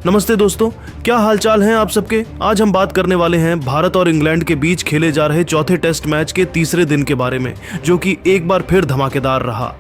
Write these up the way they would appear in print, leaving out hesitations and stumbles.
नमस्ते दोस्तों, क्या हालचाल हैं आप सबके। आज हम बात करने वाले हैं भारत और इंग्लैंड के बीच खेले जा रहे चौथे टेस्ट मैच के तीसरे दिन के बारे में, जो कि एक बार फिर धमाकेदार रहा।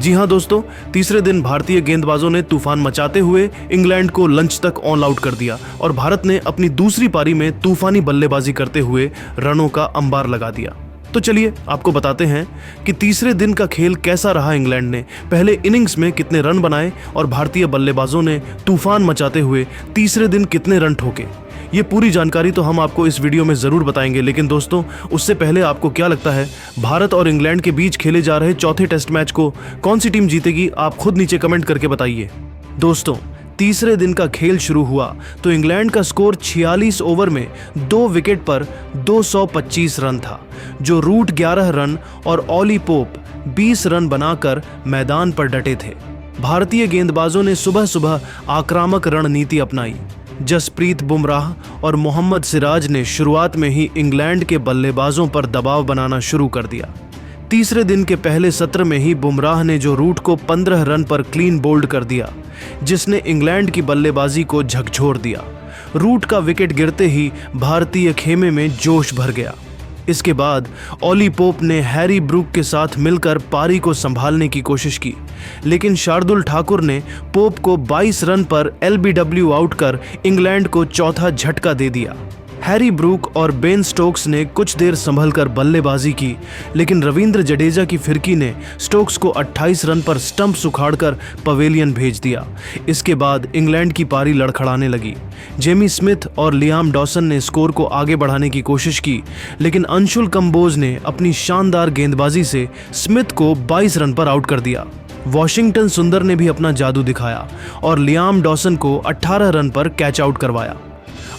जी हां दोस्तों, तीसरे दिन भारतीय गेंदबाजों ने तूफान मचाते हुए इंग्लैंड को लंच तक ऑल आउट कर दिया और भारत ने अपनी दूसरी पारी में तूफानी बल्लेबाजी करते हुए रनों का अंबार लगा दिया। तो चलिए आपको बताते हैं कि तीसरे दिन का खेल कैसा रहा। इंग्लैंड ने पहले इनिंग्स में कितने रन बनाए और भारतीय बल्लेबाजों ने तूफान मचाते हुए तीसरे दिन कितने रन ठोके, ये पूरी जानकारी तो हम आपको इस वीडियो में ज़रूर बताएंगे। लेकिन दोस्तों, उससे पहले आपको क्या लगता है, भारत और इंग्लैंड के बीच खेले जा रहे चौथे टेस्ट मैच को कौन सी टीम जीतेगी? आप खुद नीचे कमेंट करके बताइए। दोस्तों, तीसरे दिन का खेल शुरू हुआ तो इंग्लैंड का स्कोर 46 ओवर में 2 विकेट पर 225 रन था, जो रूट 11 रन और ऑली पोप 20 रन बनाकर मैदान पर डटे थे। भारतीय गेंदबाजों ने सुबह सुबह आक्रामक रणनीति अपनाई। जसप्रीत बुमराह और मोहम्मद सिराज ने शुरुआत में ही इंग्लैंड के बल्लेबाजों पर दबाव बनाना शुरू कर दिया। तीसरे दिन के पहले सत्र में ही बुमराह ने जो रूट को 15 रन पर क्लीन बोल्ड कर दिया, जिसने इंग्लैंड की बल्लेबाजी को झकझोर दिया। रूट का विकेट गिरते ही भारतीय खेमे में जोश भर गया। इसके बाद ऑली पोप ने हैरी ब्रूक के साथ मिलकर पारी को संभालने की कोशिश की, लेकिन शार्दुल ठाकुर ने पोप को 22 रन पर LBW आउट कर इंग्लैंड को चौथा झटका दे दिया। हैरी ब्रूक और बेन स्टोक्स ने कुछ देर संभलकर बल्लेबाजी की, लेकिन रविंद्र जडेजा की फिरकी ने स्टोक्स को 28 रन पर स्टंप उखाड़कर पवेलियन भेज दिया। इसके बाद इंग्लैंड की पारी लड़खड़ाने लगी। जेमी स्मिथ और लियाम डॉसन ने स्कोर को आगे बढ़ाने की कोशिश की, लेकिन अंशुल कंबोज ने अपनी शानदार गेंदबाजी से स्मिथ को 22 रन पर आउट कर दिया। वॉशिंगटन सुंदर ने भी अपना जादू दिखाया और लियाम डॉसन को 18 रन पर कैच आउट करवाया।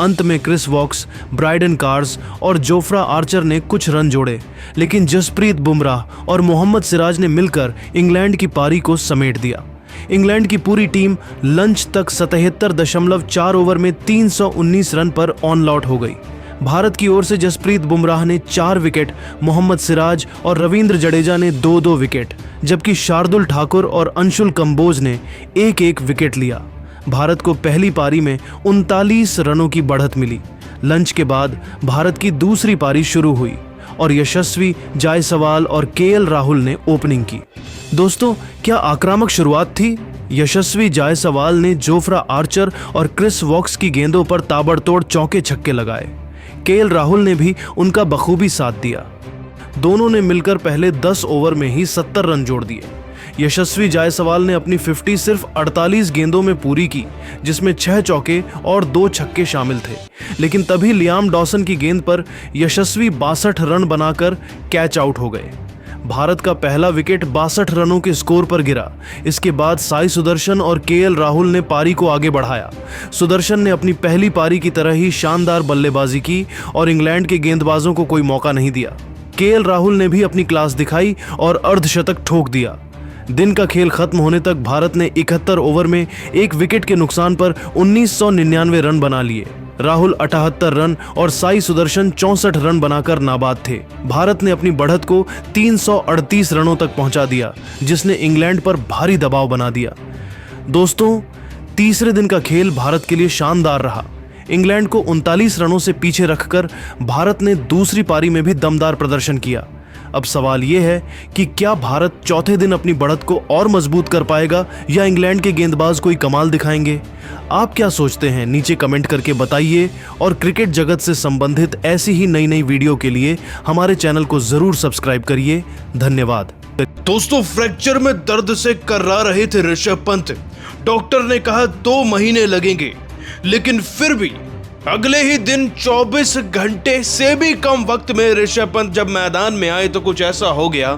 अंत में क्रिस वॉक्स, ब्राइडन कार्स और जोफ्रा आर्चर ने कुछ रन जोड़े, लेकिन जसप्रीत बुमराह और मोहम्मद सिराज ने मिलकर इंग्लैंड की पारी को समेट दिया। इंग्लैंड की पूरी टीम लंच तक 77.4 ओवर में 319 रन पर ऑन आउट हो गई। भारत की ओर से जसप्रीत बुमराह ने 4 विकेट, मोहम्मद सिराज और रविंद्र जडेजा ने 2-2 विकेट, जबकि शार्दुल ठाकुर और अंशुल कंबोज ने 1-1 विकेट लिया। भारत को पहली पारी में 39 रनों की बढ़त मिली। लंच के बाद भारत की दूसरी पारी शुरू हुई और यशस्वी जायसवाल और KL राहुल ने ओपनिंग की। दोस्तों, क्या आक्रामक शुरुआत थी। यशस्वी जायसवाल ने जोफ्रा आर्चर और क्रिस वॉक्स की गेंदों पर ताबड़तोड़ चौके छक्के लगाए। KL राहुल ने भी उनका बखूबी साथ दिया। दोनों ने मिलकर पहले 10 ओवर में ही 70 रन जोड़ दिए। यशस्वी जायसवाल ने अपनी 50 सिर्फ 48 गेंदों में पूरी की, जिसमें 6 चौके और 2 छक्के शामिल थे। लेकिन तभी लियाम डॉसन की गेंद पर यशस्वी 62 रन बनाकर कैच आउट हो गए। भारत का पहला विकेट 62 रनों के स्कोर पर गिरा। इसके बाद साई सुदर्शन और KL राहुल ने पारी को आगे बढ़ाया। सुदर्शन ने अपनी पहली पारी की तरह ही शानदार बल्लेबाजी की और इंग्लैंड के गेंदबाजों को कोई मौका नहीं दिया। KL राहुल ने भी अपनी क्लास दिखाई और अर्धशतक ठोक दिया। दिन का खेल खत्म होने तक भारत ने 71 ओवर में 1 विकेट के नुकसान पर 1999 रन बना लिए। राहुल 78 रन और साई सुदर्शन 64 रन बनाकर नाबाद थे। भारत ने अपनी बढ़त को 338 रनों तक पहुंचा दिया, जिसने इंग्लैंड पर भारी दबाव बना दिया। दोस्तों, तीसरे दिन का खेल भारत के लिए शानदार रहा। इंग्लैंड को 39 रनों से पीछे रखकर भारत ने दूसरी पारी में भी दमदार प्रदर्शन किया। अब सवाल यह है कि क्या भारत चौथे दिन अपनी बढ़त को और मजबूत कर पाएगा या इंग्लैंड के गेंदबाज कोई कमाल दिखाएंगे? आप क्या सोचते हैं? नीचे कमेंट करके बताइए और क्रिकेट जगत से संबंधित ऐसी ही नई नई वीडियो के लिए हमारे चैनल को जरूर सब्सक्राइब करिए। धन्यवाद। दोस्तों, फ्रैक्चर में दर्द से कर्रा रहे थे ऋषभ पंत। डॉक्टर ने कहा 2 महीने लगेंगे, लेकिन फिर भी अगले ही दिन 24 घंटे से भी कम वक्त में ऋषभ पंत जब मैदान में आए तो कुछ ऐसा हो गया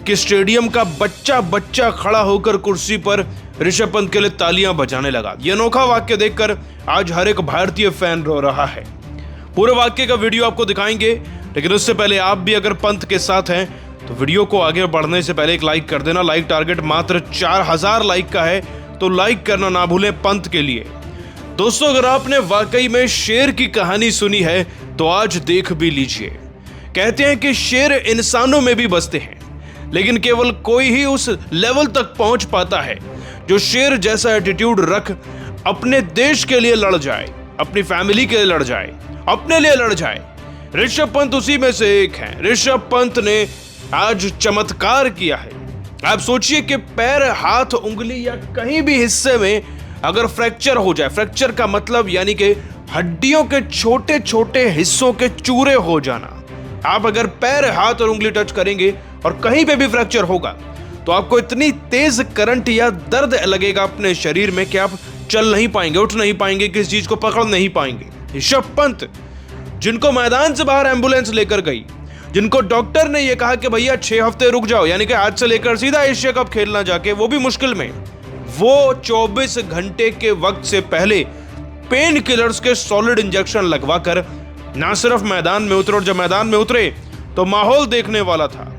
कि स्टेडियम का बच्चा खड़ा होकर कुर्सी पर ऋषभ पंत के लिए तालियां बजाने लगा। यह अनोखा वाक्य देखकर आज हर एक भारतीय फैन रो रहा है। पूरे वाक्य का वीडियो आपको दिखाएंगे, लेकिन उससे पहले आप भी अगर पंत के साथ हैं तो वीडियो को आगे बढ़ने से पहले एक लाइक कर देना। लाइक टारगेट मात्र 4000 लाइक का है, तो लाइक करना ना भूलें पंत के लिए। दोस्तों, अगर आपने वाकई में शेर की कहानी सुनी है तो आज देख भी लीजिए। कहते हैं कि शेर इंसानों में भी बसते हैं, लेकिन केवल कोई ही उस लेवल तक पहुंच पाता है जो शेर जैसा एटीट्यूड रख अपने देश के लिए लड़ जाए, अपनी फैमिली के लिए लड़ जाए, अपने लिए लड़ जाए। ऋषभ पंत उसी में से एक हैं। ऋषभ पंत ने आज चमत्कार किया है। आप सोचिए कि पैर, हाथ, उंगली या कहीं भी हिस्से में अगर फ्रैक्चर हो जाए, फ्रैक्चर का मतलब यानी कि हड्डियों के छोटे छोटे हिस्सों के चूरे हो जाना। आप अगर पैर, हाथ और उंगली टच करेंगे और कहीं पे भी फ्रैक्चर होगा तो आपको इतनी तेज करंट या दर्द लगेगा अपने शरीर में कि आप चल नहीं पाएंगे, उठ नहीं पाएंगे, किसी चीज को पकड़ नहीं पाएंगे। ऋषभ पंत, जिनको मैदान से बाहर एम्बुलेंस लेकर गई, जिनको डॉक्टर ने यह कहा कि भैया 6 हफ्ते रुक जाओ, यानी कि आज से लेकर सीधा एशिया कप खेलना जाके, वो भी मुश्किल में, वो 24 घंटे के वक्त से पहले पेन किलर्स के सॉलिड इंजेक्शन लगवाकर ना सिर्फ मैदान में उतरे, और जब मैदान में उतरे तो माहौल देखने वाला था,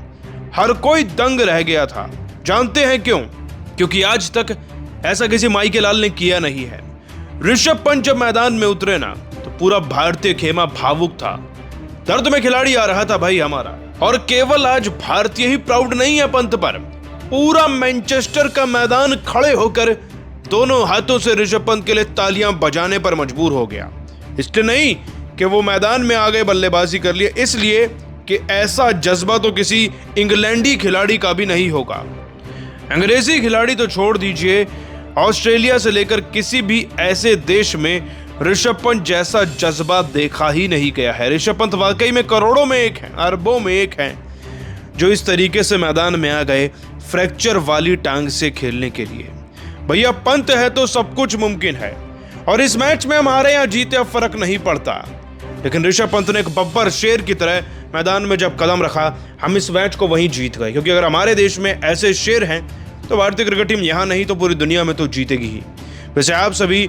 हर कोई दंग रह गया था। जानते हैं क्यों? क्योंकि आज तक ऐसा किसी माई के लाल ने किया नहीं है। ऋषभ पंत जब मैदान में उतरे ना तो पूरा भारतीय खेमा भावुक था। दर्द में खिलाड़ी आ रहा था भाई हमारा। और केवल आज भारतीय ही प्राउड नहीं है पंत पर, पूरा मैनचेस्टर का मैदान खड़े होकर दोनों हाथों से ऋषभ पंत के लिए तालियां बजाने पर मजबूर हो गया। इसलिए नहीं कि वो मैदान में आ गए, बल्लेबाजी कर लिए, इसलिए कि ऐसा जज्बा तो किसी इंग्लैंडी खिलाड़ी का भी नहीं होगा। अंग्रेजी खिलाड़ी तो छोड़ दीजिए, ऑस्ट्रेलिया से लेकर किसी भी ऐसे देश में ऋषभ पंत जैसा जज्बा देखा ही नहीं गया है। ऋषभ पंत वाकई में करोड़ों में एक हैं, अरबों में एक हैं, जो इस तरीके से मैदान में आ गए फ्रैक्चर वाली टांग से खेलने के लिए। भैया पंत है तो सब कुछ मुमकिन है, और इस मैच में हमारे यहाँ जीते अब फर्क नहीं पड़ता। लेकिन ऋषभ पंत ने एक बब्बर शेर की तरह मैदान में जब कदम रखा, हम इस मैच को वहीं जीत गए। क्योंकि अगर हमारे देश में ऐसे शेर हैं तो भारतीय क्रिकेट टीम यहाँ नहीं तो पूरी दुनिया में तो जीतेगी ही। वैसे आप सभी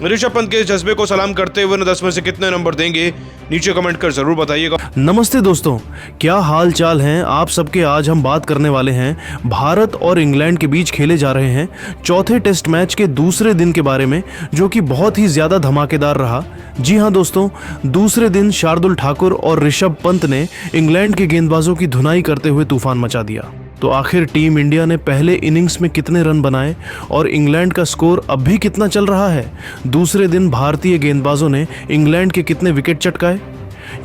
ऋषभ पंत के जज्बे को सलाम करते हुए 10 में से कितने नंबर देंगे, नीचे कमेंट कर जरूर बताइएगा। नमस्ते दोस्तों, क्या हाल चाल हैं आप सबके। आज हम बात करने वाले हैं भारत और इंग्लैंड के बीच खेले जा रहे हैं चौथे टेस्ट मैच के दूसरे दिन के बारे में, जो कि बहुत ही ज्यादा धमाकेदार रहा। जी हां दोस्तों, दूसरे दिन शार्दुल ठाकुर और ऋषभ पंत ने इंग्लैंड के गेंदबाजों की धुनाई करते हुए तूफान मचा दिया। तो आखिर टीम इंडिया ने पहले इनिंग्स में कितने रन बनाए और इंग्लैंड का स्कोर अब भी कितना चल रहा है? दूसरे दिन भारतीय गेंदबाजों ने इंग्लैंड के कितने विकेट चटकाए?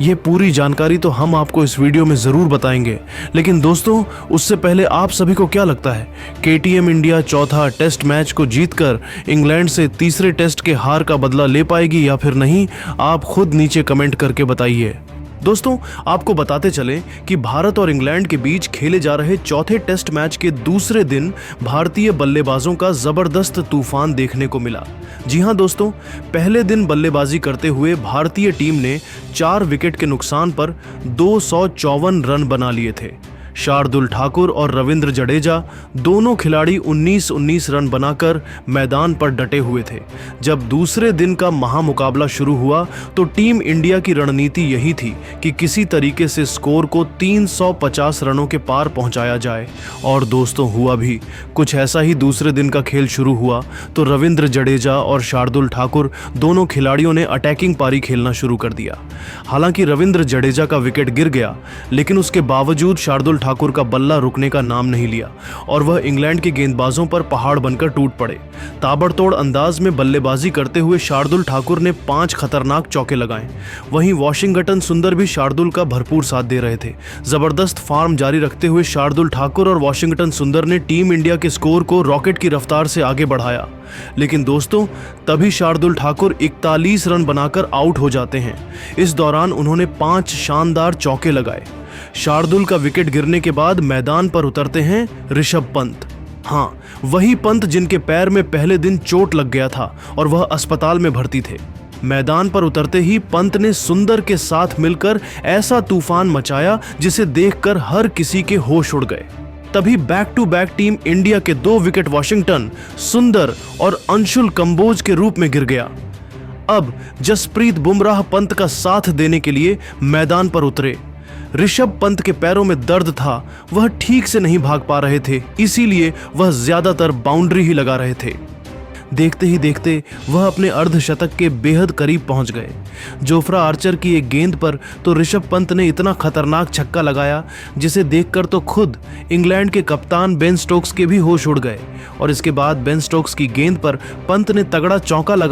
ये पूरी जानकारी तो हम आपको इस वीडियो में ज़रूर बताएंगे। लेकिन दोस्तों, उससे पहले आप सभी को क्या लगता है, केटीएम इंडिया चौथा टेस्ट मैच को जीतकर इंग्लैंड से तीसरे टेस्ट के हार का बदला ले पाएगी या फिर नहीं? आप खुद नीचे कमेंट करके बताइए। दोस्तों, आपको बताते चलें कि भारत और इंग्लैंड के बीच खेले जा रहे चौथे टेस्ट मैच के दूसरे दिन भारतीय बल्लेबाजों का जबरदस्त तूफान देखने को मिला। जी हां दोस्तों, पहले दिन बल्लेबाजी करते हुए भारतीय टीम ने 4 विकेट के नुकसान पर 254 रन बना लिए थे। शार्दुल ठाकुर और रविंद्र जडेजा दोनों खिलाड़ी 19-19 रन बनाकर मैदान पर डटे हुए थे। जब दूसरे दिन का महामुकाबला शुरू हुआ तो टीम इंडिया की रणनीति यही थी कि किसी तरीके से स्कोर को 350 रनों के पार पहुंचाया जाए। और दोस्तों, हुआ भी कुछ ऐसा ही। दूसरे दिन का खेल शुरू हुआ तो रविंद्र जडेजा और शार्दुल ठाकुर दोनों खिलाड़ियों ने अटैकिंग पारी खेलना शुरू कर दिया। हालांकि रविंद्र जडेजा का विकेट गिर गया, लेकिन उसके बावजूद शार्दुल ठाकुर का बल्ला रुकने का नाम नहीं लिया और वह इंग्लैंड के गेंदबाजों पर पहाड़ बनकर टूट पड़े। ताबड़तोड़ अंदाज में बल्लेबाजी करते हुए शार्दुल ठाकुर ने 5 खतरनाक चौके लगाए। वहीं वॉशिंगटन सुंदर भी शार्दुल का भरपूर साथ दे रहे थे। जबरदस्त फॉर्म जारी रखते हुए शार्दुल ठाकुर और वॉशिंगटन सुंदर ने टीम इंडिया के स्कोर को रॉकेट की रफ्तार से आगे बढ़ाया। लेकिन दोस्तों, तभी शार्दुल ठाकुर 41 रन बनाकर आउट हो जाते हैं। इस दौरान उन्होंने 5 शानदार चौके लगाए। शार्दुल का विकेट गिरने के बाद मैदान पर उतरते हैं ऋषभ पंत। हाँ, वही पंत जिनके पैर में पहले दिन चोट लग गया था और वह अस्पताल में भर्ती थे। मैदान पर उतरते ही पंत ने सुंदर के साथ मिलकर ऐसा तूफान मचाया जिसे देखकर हर किसी के होश उड़ गए। तभी back to back team India के 2 विकेट वॉशिंगटन सुंदर और अंशुल कंबोज के रूप में गिर गया। अब जसप्रीत बुमराह पंत का साथ देने के लिए मैदान पर उतरे। ऋषभ पंत के पैरों में दर्द था, वह ठीक से नहीं भाग पा रहे थे, इसीलिए वह ज्यादातर बाउंड्री ही लगा रहे थे। देखते ही देखते वह अपने अर्धशतक के बेहद करीब पहुंच गए। जोफ्रा आर्चर की एक गेंद पर तो ऋषभ पंत ने इतना खतरनाक छक्का लगाया जिसे देखकर तो खुद इंग्लैंड के कप्तान बेन स्टोक्स के भी होश उड़ गए। और इसके बाद बेन स्टोक्स की गेंद पर पंत ने तगड़ा चौका लगा